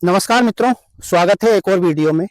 नमस्कार मित्रों, स्वागत है एक और वीडियो में।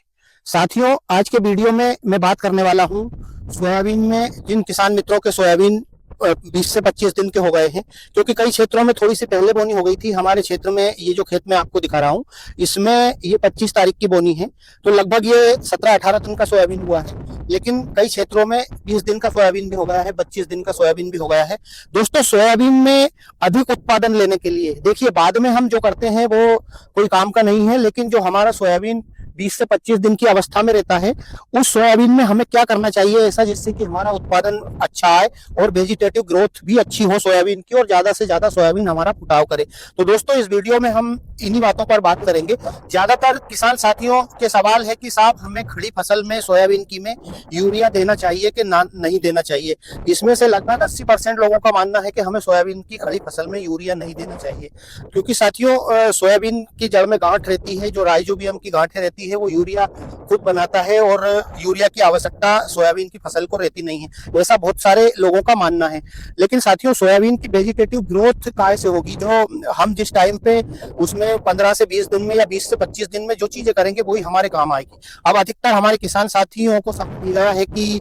साथियों, आज के वीडियो में मैं बात करने वाला हूं सोयाबीन में जिन किसान मित्रों के सोयाबीन 20 से 25 दिन के हो गए हैं, क्योंकि कई क्षेत्रों में थोड़ी सी पहले बोनी हो गई थी। हमारे क्षेत्र में ये जो खेत मैं आपको दिखा रहा हूं, इसमें ये 25 तारीख की बोनी है, तो लगभग ये 17-18 दिन का सोयाबीन हुआ है। लेकिन कई क्षेत्रों में 20 दिन का सोयाबीन भी हो गया है, 25 दिन का सोयाबीन भी हो गया है। दोस्तों, सोयाबीन में अधिक उत्पादन लेने के लिए देखिए, बाद में हम जो करते हैं वो कोई काम का नहीं है, लेकिन जो हमारा सोयाबीन 20 से 25 दिन की अवस्था में रहता है, उस सोयाबीन में हमें क्या करना चाहिए ऐसा जिससे कि हमारा उत्पादन अच्छा आए और वेजिटेटिव ग्रोथ भी अच्छी हो सोयाबीन की, और ज्यादा से ज्यादा सोयाबीन हमारा फुटाव करे। तो दोस्तों, इस वीडियो में हम इन्हीं बातों पर बात करेंगे। ज्यादातर किसान साथियों के सवाल है कि साहब, हमें खड़ी फसल में सोयाबीन की में यूरिया देना चाहिए कि ना नहीं देना चाहिए। इसमें से लगभग 80% लोगों का मानना है कि हमें सोयाबीन की खड़ी फसल में यूरिया नहीं देना चाहिए, क्योंकि साथियों सोयाबीन की जड़ में गांठ रहती है, जो राइजोबियम की गांठें रहती है वो यूरिया खुद बनाता है, और यूरिया की आवश्यकता सोयाबीन की फसल को रहती नहीं है, ऐसा बहुत सारे लोगों का मानना है। लेकिन साथियों, सोयाबीन की वेजिटेटिव ग्रोथ कैसे होगी? जो हम जिस टाइम पे उसमें 15 से 20 दिन में या 20 से 25 दिन में जो चीजें करेंगे वही हमारे काम आएगी। अब अधिकतर हमारे किसान साथियों को समझ मिल गया है कि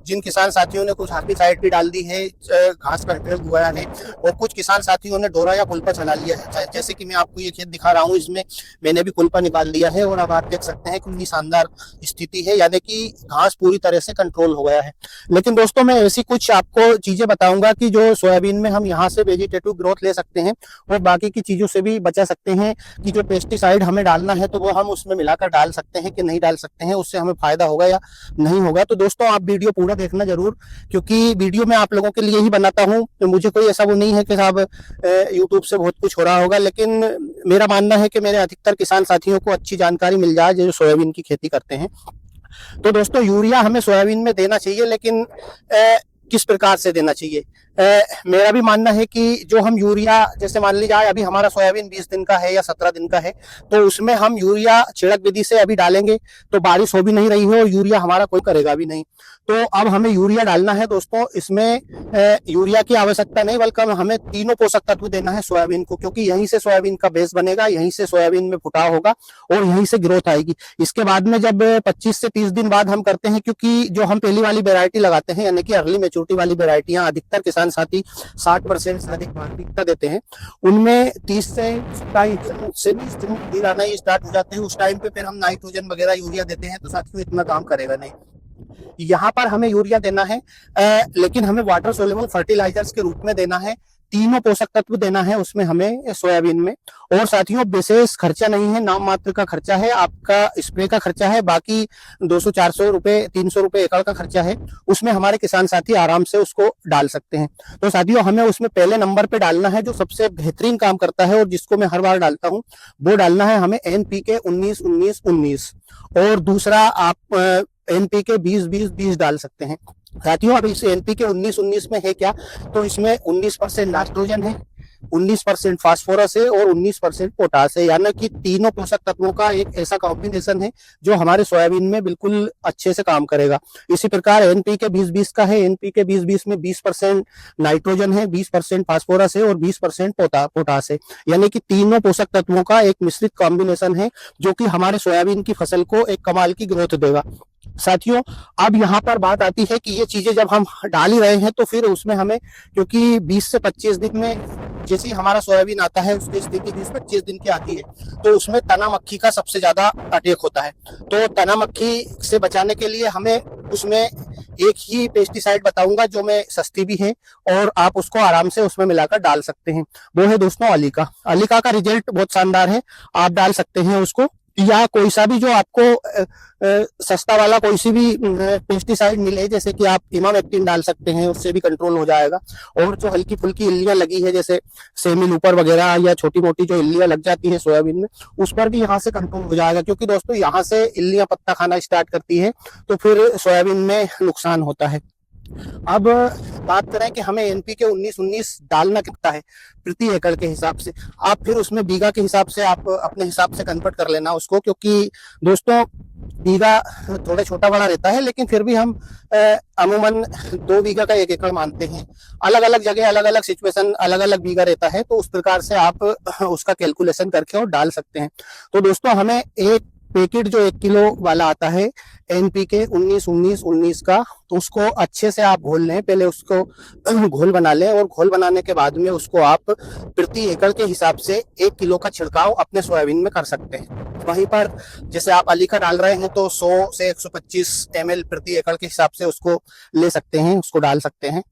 जिन किसान साथियों ने कुछ हार्बिसाइड भी डाल दी है, घास कंट्रोल हुआ है, और कुछ किसान साथियों ने डोरा या कुल्पा चला लिया है। जैसे कि मैं आपको ये खेत दिखा रहा हूँ, इसमें मैंने भी कुल्पा निकाल दिया है, और अब आप देख सकते हैं कितनी शानदार स्थिति है, यानी कि घास पूरी तरह से कंट्रोल हो गया है। लेकिन दोस्तों, मैं ऐसी कुछ आपको चीजें बताऊंगा कि जो सोयाबीन में हम यहाँ से वेजिटेटिव ग्रोथ ले सकते हैं और बाकी की चीजों से भी बचा सकते हैं। कि जो पेस्टिसाइड हमें डालना है तो वो हम उसमें मिलाकर डाल सकते हैं कि नहीं डाल सकते हैं, उससे हमें फायदा होगा या नहीं होगा। तो दोस्तों, आप वीडियो पूरा देखना जरूर, क्योंकि वीडियो मैं आप लोगों के लिए ही बनाता हूँ। तो मुझे कोई ऐसा वो नहीं है कि साहब यूट्यूब से बहुत कुछ हो रहा होगा, लेकिन मेरा मानना है कि मेरे अधिकतर किसान साथियों को अच्छी जानकारी मिल जाए जो सोयाबीन की खेती करते हैं। तो दोस्तों, यूरिया हमें सोयाबीन में देना चाहिए, लेकिन किस प्रकार से देना चाहिए? मेरा भी मानना है कि जो हम यूरिया, जैसे मान लीजिए अभी हमारा सोयाबीन 20 दिन का है या 17 दिन का है, तो उसमें हम यूरिया छिड़क विधि से अभी डालेंगे तो बारिश हो भी नहीं रही है और यूरिया हमारा कोई करेगा भी नहीं। तो अब हमें यूरिया डालना है दोस्तों। इसमें यूरिया की आवश्यकता नहीं, बल्कि हमें तीनों पोषक तत्व देना है सोयाबीन को, क्योंकि यहीं से सोयाबीन का बेस बनेगा, यहीं से सोयाबीन में फुटाव होगा और यहीं से ग्रोथ आएगी। इसके बाद में जब 25 से 30 दिन बाद हम करते हैं, क्योंकि जो हम पहली वाली वेरायटी लगाते हैं यानी कि अर्ली मेच्योरिटी वाली वेरायटियां अधिकतर किसान साथी 60% से अधिक प्राथमिकता देते हैं, उनमें 30 से 20 दिन आना ही स्टार्ट हो जाते हैं। उस टाइम पे फिर हम नाइट्रोजन वगैरह यूरिया देते हैं, तो साथियों इतना काम करेगा नहीं। यहाँ पर हमें यूरिया देना है, लेकिन हमें वाटर सोल्यूबल फर्टिलाइजर्स के रूप में देना है। तीनों पोषक तत्व देना है उसमें हमें सोयाबीन में। और साथियों, विशेष खर्चा नहीं है, नाम मात्र का खर्चा है, आपका स्प्रे का खर्चा है, बाकी 200-400 रुपए 300 रुपए एकड़ का खर्चा है, उसमें हमारे किसान साथी आराम से उसको डाल सकते हैं। तो साथियों, हमें उसमें पहले नंबर पे डालना है जो सबसे बेहतरीन काम करता है और जिसको मैं हर बार डालता हूँ, वो डालना है हमें NPK 19-19-19। और दूसरा आप NPK 20-20-20 डाल सकते हैं। साथियों, अब इस NPK 19-19 में है क्या? तो इसमें 19% नाइट्रोजन है, 19% फास्फोरस है और 19% पोटास है, यानी कि तीनों पोषक तत्वों का एक ऐसा कॉम्बिनेशन है जो हमारे सोयाबीन में बिल्कुल अच्छे से काम करेगा। इसी प्रकार NPK 20-20 का है। NPK 20-20 में 20% नाइट्रोजन है, 20% फास्फोरस है और 20% पोटास है, यानी कि तीनों पोषक तत्वों का एक मिश्रित कॉम्बिनेशन है जो कि हमारे सोयाबीन की फसल को एक कमाल की ग्रोथ देगा। साथियों, अब यहाँ पर बात आती है कि ये चीजें जब हम डाल ही रहे हैं तो फिर उसमें हमें, क्योंकि 20 से 25 दिन में जैसे ही हमारा सोयाबीन आता है उसकी स्थिति 20-25 दिन की आती है, तो उसमें तना मक्खी का सबसे ज्यादा अटैक होता है। तो तना मक्खी से बचाने के लिए हमें उसमें एक ही पेस्टिसाइड बताऊंगा जो मैं सस्ती भी है और आप उसको आराम से उसमें मिलाकर डाल सकते हैं। वो है दोस्तों अलीका। अलीका का रिजल्ट बहुत शानदार है, आप डाल सकते हैं उसको, या कोई सा भी जो आपको सस्ता वाला कोई सी भी पेस्टिसाइड मिले, जैसे कि आप इमामेक्टिन डाल सकते हैं, उससे भी कंट्रोल हो जाएगा। और जो हल्की फुल्की इल्लियां लगी है, जैसे सेमिल ऊपर वगैरह या छोटी मोटी जो इल्लियां लग जाती है सोयाबीन में, उस पर भी यहाँ से कंट्रोल हो जाएगा, क्योंकि दोस्तों यहाँ से इल्लियां पत्ता खाना स्टार्ट करती है तो फिर सोयाबीन में नुकसान होता है। अब बात करें कि हमें NPK 19-19 डालना कितना है प्रति एकड़ के हिसाब से, आप फिर उसमें बीघा के हिसाब से आप अपने हिसाब से कन्वर्ट कर लेना उसको, क्योंकि दोस्तों बीघा थोड़ा छोटा बड़ा रहता है, लेकिन फिर भी हम अमूमन 2 बीघा का 1 एकड़ मानते हैं। अलग अलग जगह अलग अलग सिचुएशन, अलग अलग बीघा रहता है, तो उस प्रकार से आप उसका कैलकुलेशन करके और डाल सकते हैं। तो दोस्तों हमें एक पैकेट जो 1 किलो वाला आता है NPK 19-19-19 का, तो उसको अच्छे से आप घोल लें। पहले उसको घोल बना लें और घोल बनाने के बाद में उसको आप प्रति एकड़ के हिसाब से 1 किलो का छिड़काव अपने सोयाबीन में कर सकते हैं। वहीं पर जैसे आप अलीका डाल रहे हैं तो 100 से 125 ml प्रति एकड़ के हिसाब से उसको ले सकते हैं, उसको डाल सकते हैं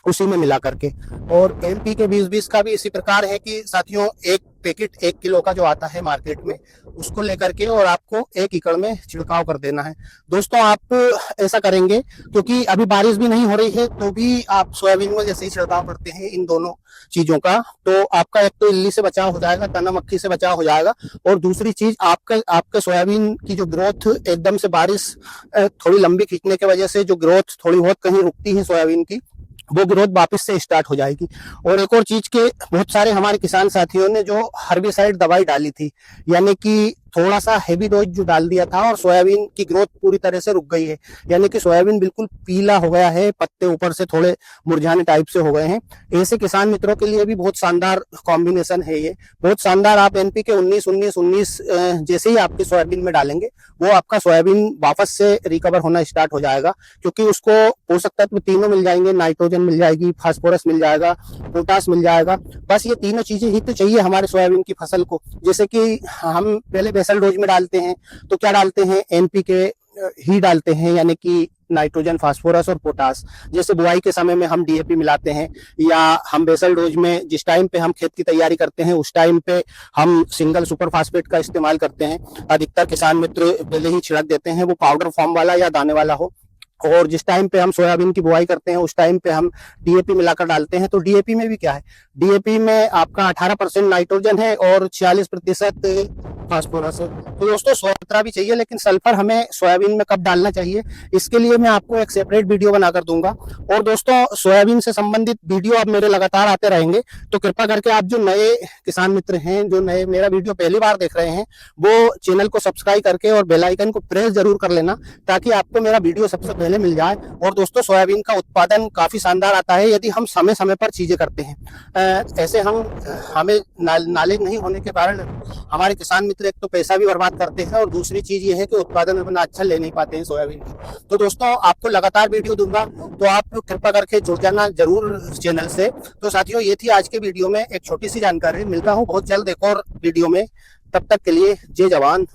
उसी में मिला करके। और NPK 20-20 का भी इसी प्रकार है कि साथियों एक पैकेट 1 किलो का जो आता है मार्केट में, उसको लेकर के और आपको 1 एकड़ में छिड़काव कर देना है। दोस्तों आप ऐसा करेंगे क्योंकि अभी बारिश भी नहीं हो रही है, तो भी आप सोयाबीन में जैसे ही छिड़काव करते हैं इन दोनों चीजों का, तो आपका एक तो इल्ली से बचाव हो जाएगा, तना मक्खी से बचाव हो जाएगा, और दूसरी चीज आपके सोयाबीन की जो ग्रोथ एकदम से बारिश थोड़ी लंबी खींचने की वजह से जो ग्रोथ थोड़ी बहुत कहीं रुकती है सोयाबीन की, वो ग्रोथ वापस से स्टार्ट हो जाएगी। और एक और चीज के बहुत सारे हमारे किसान साथियों ने जो हर्बिसाइड दवाई डाली थी, यानी कि थोड़ा सा हेवी डोज जो डाल दिया था, और सोयाबीन की ग्रोथ पूरी तरह से रुक गई है, यानी कि सोयाबीन बिल्कुल पीला हो गया है, पत्ते ऊपर से थोड़े मुरझाने टाइप से हो गए हैं। ऐसे किसान मित्रों के लिए भी बहुत शानदार कॉम्बिनेशन है ये, बहुत शानदार। आप NPK 19-19-19 जैसे ही आपके सोयाबीन में डालेंगे, वो आपका सोयाबीन वापस से रिकवर होना स्टार्ट हो जाएगा, क्योंकि उसको पोषक तत्व तीनों मिल जाएंगे, नाइट्रोजन मिल जाएगी, फास्फोरस मिल जाएगा, पोटास मिल जाएगा। बस ये तीनों चीजें ही तो चाहिए हमारे सोयाबीन की फसल को। जैसे कि हम पहले बेसल डोज में डालते हैं तो क्या डालते हैं, NPK ही डालते हैं, यानी कि नाइट्रोजन, फास्फोरस और पोटास। जैसे बुआई के समय में हम DAP मिलाते हैं, या हम बेसल डोज में जिस टाइम पे हम खेत की तैयारी करते हैं उस टाइम पे हम सिंगल सुपर फास्फेट का इस्तेमाल करते हैं। अधिकतर किसान मित्र पहले ही छिड़क देते हैं, वो पाउडर फॉर्म वाला या दाने वाला हो। और जिस टाइम पे हम सोयाबीन की बुआई करते हैं उस टाइम पे हम DAP मिलाकर डालते हैं। तो DAP में भी क्या है, DAP में आपका 18% नाइट्रोजन है और 46% फास्फोरस है। तो दोस्तों 17 भी चाहिए, लेकिन सल्फर हमें सोयाबीन में कब डालना चाहिए, इसके लिए मैं आपको एक सेपरेट वीडियो बनाकर दूंगा। और दोस्तों सोयाबीन से संबंधित वीडियो अब मेरे लगातार आते रहेंगे, तो कृपया करके आप जो नए किसान मित्र हैं, जो नए मेरा वीडियो पहली बार देख रहे हैं, वो चैनल को सब्सक्राइब करके और बेल आइकन को प्रेस जरूर कर लेना, ताकि आपको मेरा वीडियो सबसे पहले मिल जाए। और दोस्तों सोयाबीन का उत्पादन काफी शानदार आता है यदि हम समय समय पर चीजें करते हैं। ऐसे हमें नॉलेज नहीं होने के कारण हमारे किसान मित्र एक तो पैसा भी बर्बाद करते हैं, और दूसरी चीज ये है कि उत्पादन अपना अच्छा ले नहीं पाते हैं सोयाबीन की। तो दोस्तों आपको लगातार वीडियो दूंगा, तो आप कृपया करके जुड़ जाना जरूर चैनल से। तो साथियों ये थी आज के वीडियो में एक छोटी सी जानकारी। मिलता हूँ बहुत जल्द एक और वीडियो में, तब तक के लिए जय जवान।